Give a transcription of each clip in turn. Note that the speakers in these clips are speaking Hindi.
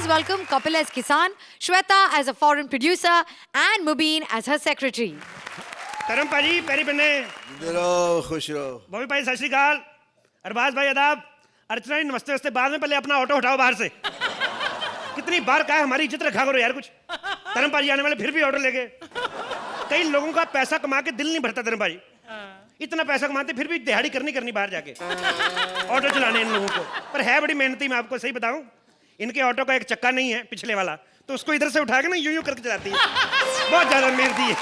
please welcome Kapil as Kisan, Shweta as a foreign producer, and Mubin as her secretary. तरम पाजी पैरी बने रहो, खुश रहो। बॉबी भाई सत श्री अकाल, अरबाज भाई आदाब, अर्चना जी नमस्ते नमस्ते, बाद में पहले अपना ऑटो हटाओ बाहर से। कितनी बार कहा हमारी इज्जत रखा करो यार कुछ। तरम पाजी आने वाले फिर भी ऑर्डर लेके। कई लोगों का पैसा कमा के दिल नहीं भरता तरम पाजी, इतना पैसा कमाते फिर भी दिहाड़ी करनी बाहर जाके ऑटो चलाने इन लोगों को। पर है बड़ी मेहनती, मैं आपको सही बताऊं, इनके ऑटो का एक चक्का नहीं है पिछले वाला, तो उसको इधर से उठा के ना यूं करके चलाती है। बहुत ज्यादा मेहनती है।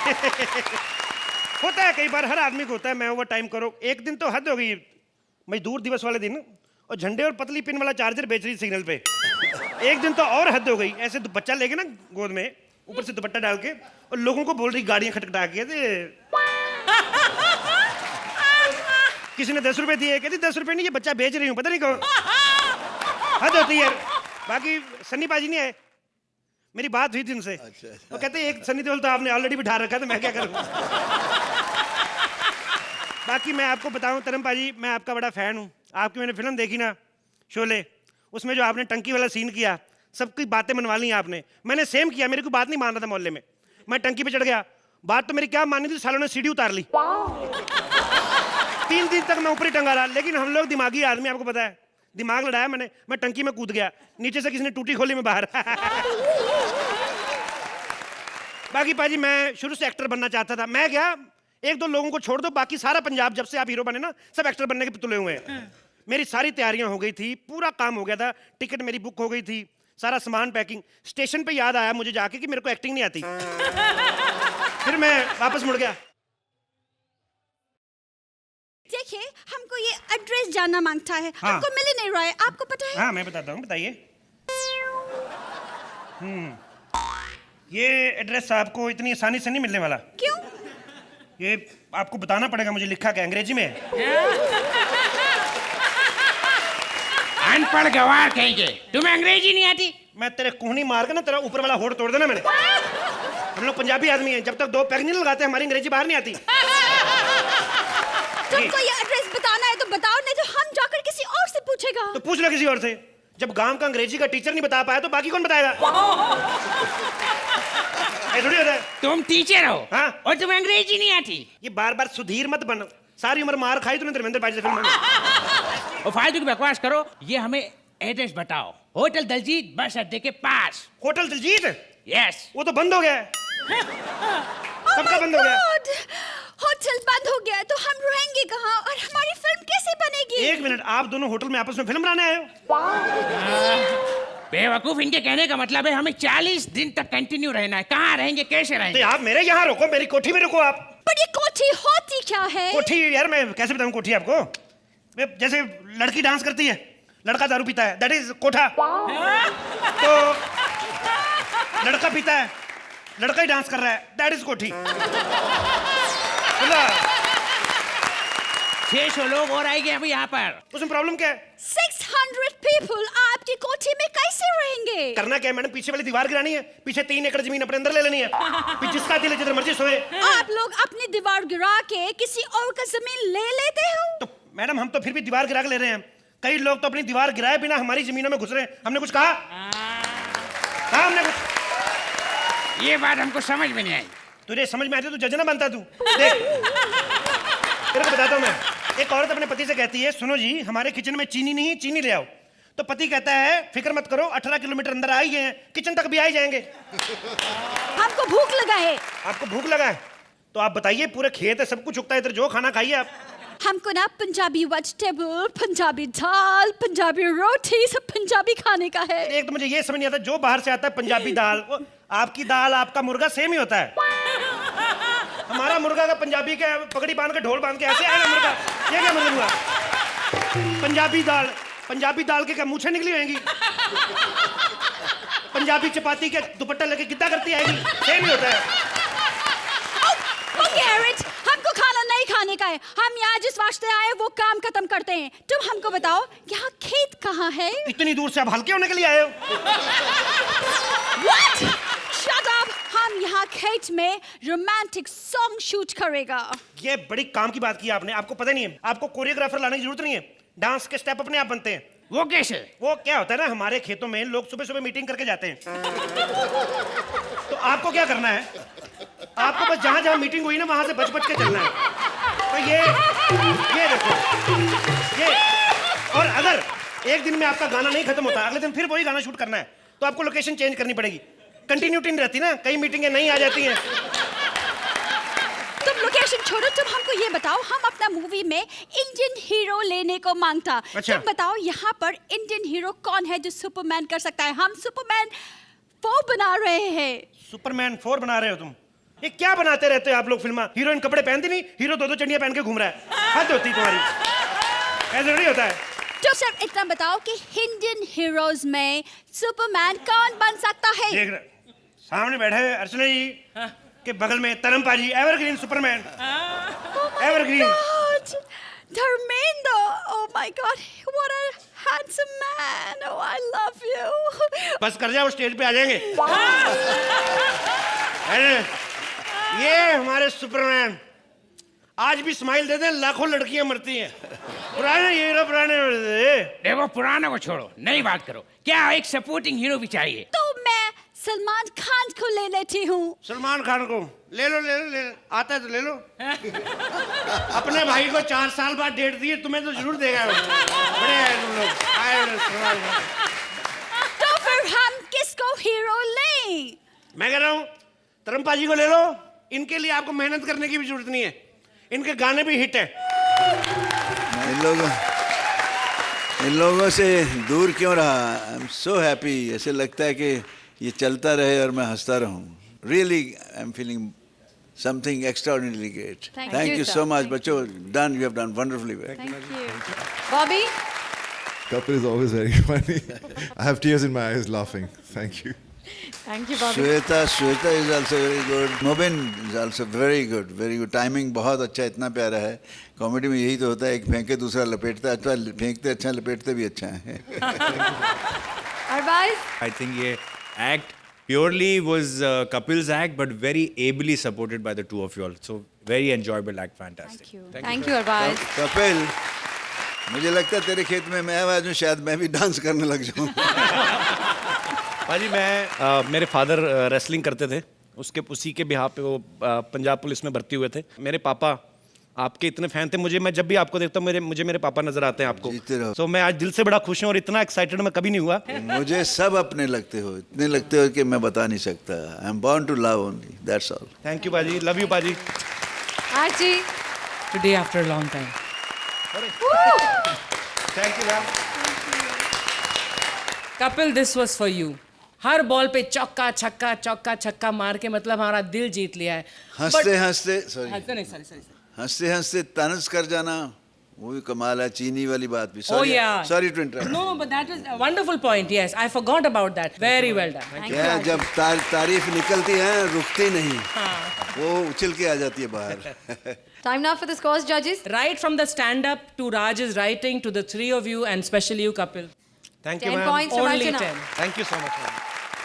होता है कई बार, हर आदमी को होता है। मैं ओवर टाइम करो, एक दिन तो हद हो गई। मजदूर दिवस वाले दिन और झंडे और पतली पिन वाला चार्जर बेच रही सिग्नल पे। एक दिन तो और हद हो गई, ऐसे बच्चा लेके ना गोद में, ऊपर से दुपट्टा डाल के, और लोगों को बोल रही गाड़ियां खटखटा के किसी ने 10 रुपए दिए, कहती 10 रुपए नहीं, ये बच्चा बेच रही हूँ, पता नहीं कौन। हद होती है। बाकी सन्नी पाजी नहीं आए, मेरी बात हुई थी उनसे। अच्छा। वो कहते एक सन्नी देओल तो आपने ऑलरेडी बिठा रखा, तो मैं क्या करूँ। बाकी मैं आपको बताऊं तरम पाजी, मैं आपका बड़ा फैन हूँ। आपकी मैंने फिल्म देखी ना, शोले, उसमें जो आपने टंकी वाला सीन किया, सबकी बातें मनवा ली आपने। मैंने सेम किया, मेरी कोई बात नहीं मान रहा था मोहल्ले में, मैं टंकी पे चढ़ गया। बात तो मेरी क्या मानी थी, सालों ने सीढ़ी उतार ली। 3 दिन तक मैं ऊपर ही टंगा रहा, लेकिन हम लोग दिमागी आदमी, आपको पता है, दिमाग लड़ाया मैंने। मैं टंकी में कूद गया, नीचे से किसी ने टूटी खोली में बाहर। बाकी पाजी मैं शुरू से एक्टर बनना चाहता था। मैं क्या, 1-2 लोगों को छोड़ दो, बाकी सारा पंजाब जब से आप हीरो बने ना, सब एक्टर बनने के पुतले हुए हैं। मेरी सारी तैयारियां हो गई थी, पूरा काम हो गया था, टिकट मेरी बुक हो गई थी, सारा सामान पैकिंग। स्टेशन पे याद आया मुझे जाके कि मेरे को एक्टिंग नहीं आती। फिर मैं वापस मुड़ गया। देखिए, हमको ये एड्रेस जानना मांगता है। हाँ। हमको मिल ही नहीं रहा है, आपको पता है? हाँ मैं बताता हूँ, बताइए। ये एड्रेस आपको इतनी आसानी से नहीं मिलने वाला। क्यों? ये आपको बताना पड़ेगा मुझे, लिखा क्या अंग्रेजी में है। अनपढ़ गवार कहेंगे, तुम्हें अंग्रेजी नहीं आती? मैं तेरे कोहनी मार के ना तेरा ऊपर वाला होड़ तोड़ देना मैंने। हम लोग पंजाबी आदमी हैं, जब तक 2 पैग नहीं लगाते हमारी अंग्रेजी बाहर नहीं आती। तुमको ये एड्रेस बताना है तो बताओ, नहीं तो हम जाकर किसी और से पूछेगा। तो पूछ लो किसी और से। जब गांव का अंग्रेजी का टीचर नहीं बता पाया तो बाकी कौन बताएगा। थोड़ी होता है। तुम टीचर हो, हाँ? और तुम्हें अंग्रेजी नहीं आती? ये बार-बार सुधीर मत बन, सारी उम्र मार खाई तूने धर्मेंद्र पाजी से फिल्म में। और फालतू की बकवास करो, ये हमें एड्रेस बताओ। होटल दलजीत बस अड्डे के पास। होटल दिलजीत? यस। वो तो बंद हो गया है। कब का बंद हो गया? होटल बंद हो गया तो हम रहेंगे कहाँ और हमारी फिल्म कैसे बनेगी? 1 मिनट, आप दोनों होटल में आपस में फिल्म बनाने आए हो? बेवकूफ, इनके कहने का मतलब है हमें 40 दिन तक कंटिन्यू रहना है। कहाँ रहेंगे, कैसे रहेंगे? तो आप मेरे यहाँ रुको, मेरी कोठी में रुको आप। पर ये कोठी होती क्या है? कोठी यार मैं कैसे बताऊं कोठी आपको। जैसे लड़की डांस करती है, लड़का दारू पीता है, दैट इज कोठा। तो लड़का पीता है, लड़का ही डांस कर रहा है, दैट इज कोठी। 600 लोग और आएंगे अभी यहाँ पर। उसमें प्रॉब्लम क्या है? 600 people आपकी कोठी में कैसे रहेंगे? करना क्या है मैडम, पीछे वाली दीवार गिरानी है, पीछे 3 एकड़ जमीन अपने अंदर ले लेनी है, फिर जिसका दिल है जिधर मर्जी सोए। आप लोग अपनी दीवार गिरा के किसी और का जमीन ले लेते हो? तो मैडम हम तो फिर भी दीवार गिरा के ले रहे हैं। कई लोग तो अपनी दीवार गिराए बिना हमारी जमीनों में घुस रहे हैं। हमने कुछ कहा? कहा हमने कुछ? ये बात हमको समझ में नहीं आई। तुझे समझ में आती तो जज ना बनता तू। देख तेरे को बताता हूँ मैं। एक औरत अपने पति से कहती है, सुनो जी हमारे किचन में चीनी नहीं, चीनी ले आओ। तो पति कहता है, फिक्र मत करो, 18 किलोमीटर अंदर आ ही गए हैं, किचन तक भी आ ही जाएंगे। हमको भूख लगा है। आपको भूख लगा है तो आप बताइए, पूरे खेत है, सब कुछ उगता है इधर, जो खाना खाइए आप। हमको ना पंजाबी वेजिटेबल, पंजाबी दाल, पंजाबी रोटी, सब पंजाबी खाने का है। एक तो मुझे ये समझ नहीं आता, जो बाहर से आता है पंजाबी दाल, आपकी दाल आपका मुर्गा सेम ही होता है। हमारा मुर्गा का पंजाबी का पगड़ी बांध के ढोल बांध के ऐसे आएगा मुर्गा, ये क्या मतलब हुआ? पंजाबी दाल के क्या मूछें निकली होंगी? पंजाबी चपाती के दुपट्टा लेके गिद्दा करती आएगी, सेम ही होता है। हमको खाना नहीं खाने का है, हम यहाँ जिस वास्ते आए वो काम खत्म करते हैं। तुम हमको बताओ यहाँ खेत कहाँ है? इतनी दूर से आप हल्के होने के लिए आए हो? What? Shut up! हम यहाँ खेत में रोमांटिक सॉन्ग शूट करेगा। ये बड़ी काम की बात की आपने, आपको पता नहीं है, आपको कोरियोग्राफर लाने की जरूरत नहीं है, डांस के स्टेप अपने आप बनते हैं। वो कैसे? वो क्या होता है ना, हमारे खेतों में लोग सुबह सुबह मीटिंग करके जाते हैं। तो आपको क्या करना है, आपको बस जहां जहां मीटिंग हुई ना वहां से बच बच के चलना है। तो ये देखो ये, और अगर एक दिन में आपका गाना नहीं खत्म होता, अगले दिन फिर वही गाना शूट करना है, तो आपको लोकेशन चेंज करनी पड़ेगी। कंटिन्यूटी नहीं रहती ना, कई मीटिंगें नहीं आ जाती हैं। तुम लोकेशन छोड़ो, तुम हमको ये बताओ, हम अपना मूवी में इंडियन हीरो लेने को मांगता। अच्छा। तुम बताओ यहाँ पर इंडियन हीरो कौन है जो सुपरमैन कर सकता है? हम सुपरमैन 4 बना रहे हैं। सुपरमैन 4 बना रहे हो तुम? ये क्या बनाते रहते हो आप लोग फिल्मा? हीरोइन कपड़े पहनती नहीं, हीरो 2-2 चंडियां पहन के घूम रहा है। हद होती तुम्हारी, ऐसे नहीं होता है। तो सिर्फ इतना बताओ कि इंडियन हीरोज में सुपरमैन कौन बन सकता है? देख रहे सामने बैठे हैं अर्चना जी के बगल में तरम पाजी, evergreen Superman. Evergreen. Dharmendra, oh my God, what a handsome man. Oh, I love you. बस कर जाओ, स्टेज पे आ जाएंगे। अरे, ये हमारे सुपरमैन आज भी स्माइल देते हैं, लाखों लड़कियां मरती हैं। पुराने हीरो पुराने। देखो पुराना को छोड़ो, नई बात करो। क्या एक सपोर्टिंग हीरो भी चाहिए? तो मैं सलमान खान को ले लेती हूँ। सलमान खान को ले लो, आता है तो ले लो। अपने भाई को 4 साल बाद डेट दिए, तुम्हें तो जरूर देगा। बड़े हैं तुम लोग। सलमान खान। तो फिर हम किसको हीरो लें? मैं कह रहा हूँ तरमपा जी को ले लो, इनके लिए आपको मेहनत करने की भी जरूरत नहीं है, इनके गाने भी हिट हैं। इन लोगों से दूर क्यों रहा? I am so happy. ऐसे लगता है कि ये चलता रहे और मैं हंसता रहूं। Really I am feeling something extraordinary great. Thank thank you, you sir. So much Thank बच्चों। Done, you have done wonderfully well. Thank you. Bobby? Kapil is always very funny. I have tears in my eyes laughing. Thank you. Thank you, Bobby. Shweta is also very good. Mobin is also very good, very good. Timing बहुत अच्छा, इतना प्यारा है। कॉमेडी में यही तो होता है, एक फेंके दूसरा लपेटता है। अच्छा फेंकते अच्छा, लपेटते भी अच्छा है। Arbaz? I think ये act purely was Kapil's act, but very ably supported by the two of you all. So very enjoyable act, fantastic. Thank you, Arbaz. Kapil, मुझे लगता है तेरे खेत में मैं आवाज हूँ, शायद मैं भी डांस करने लग जाऊँ। भाजी मेरे फादर रेसलिंग करते थे, उसी के बिहाफ पे वो पंजाब पुलिस में भर्ती हुए थे। मेरे पापा आपके इतने फैन थे, मैं जब भी आपको देखता हूँ मुझे मेरे पापा नजर आते हैं आपको। जीते रहो। तो मैं आज दिल से बड़ा खुश हूँ और इतना एक्साइटेड मैं कभी नहीं हुआ। मुझे सब अपने लगते हो, इतने लगते हो कि मैं बता नहीं सकता। I am born to love only, that's all. Thank you पाजी, लव यू पाजी। Archie? Today after a long time. Thank you ma'am. Kapil, this was for you. हर बॉल पे चौका छक्का मार के मतलब हमारा दिल जीत लिया है। हंसते हंसते सॉरी सॉरी हंसते हंसते तनस कर जाना, वो भी कमाल है। चीनी वाली बात भी। Oh yeah. Sorry to interrupt. No, but that is a wonderful point. Yes, I forgot about that. Very well done. क्या जब तारीफ निकलती है रुकती नहीं, वो उछल के आ जाती है बाहर। Time now for the scores, judges. Right from the stand-up to Raj's writing to the three of you and especially you, Kapil. Thank you 10 ma'am. points from Only Archana. 10. Thank you so much ma'am.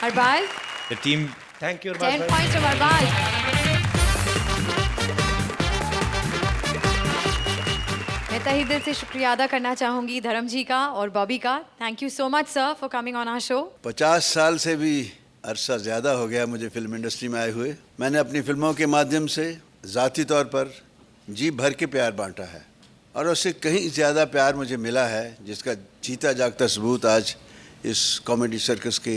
Arbaz? The team thank you 10 points from Arbaz. मैं तहे दिल से शुक्रिया अदा करना चाहूंगी धर्म जी का और बॉबी का। Thank you so much sir for coming on our show. 50 साल से भी अरसा ज़्यादा हो गया मुझे फिल्म इंडस्ट्री में आए हुए। मैंने अपनी फिल्मों के माध्यम से ज़ाती तौर पर जी भर के प्यार बांटा है, और उससे कहीं ज़्यादा प्यार मुझे मिला है जिसका जीता जागता सबूत आज इस कॉमेडी सर्कस के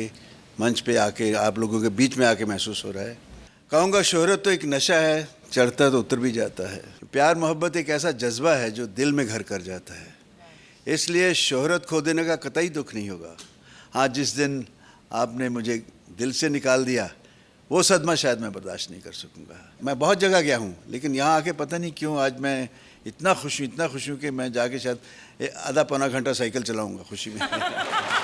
मंच पे आके आप लोगों के बीच में आके महसूस हो रहा है। कहूँगा शोहरत तो एक नशा है, चढ़ता तो उतर भी जाता है। प्यार मोहब्बत एक ऐसा जज्बा है जो दिल में घर कर जाता है, इसलिए शोहरत खो देने का कतई दुख नहीं होगा। हाँ, जिस दिन आपने मुझे दिल से निकाल दिया वो सदमा शायद मैं बर्दाश्त नहीं कर सकूँगा। मैं बहुत जगह गया हूँ, लेकिन यहाँ आके पता नहीं क्यों आज मैं इतना खुश हूँ कि मैं जाके शायद आधा पौना घंटा साइकिल चलाऊँगा खुशी में।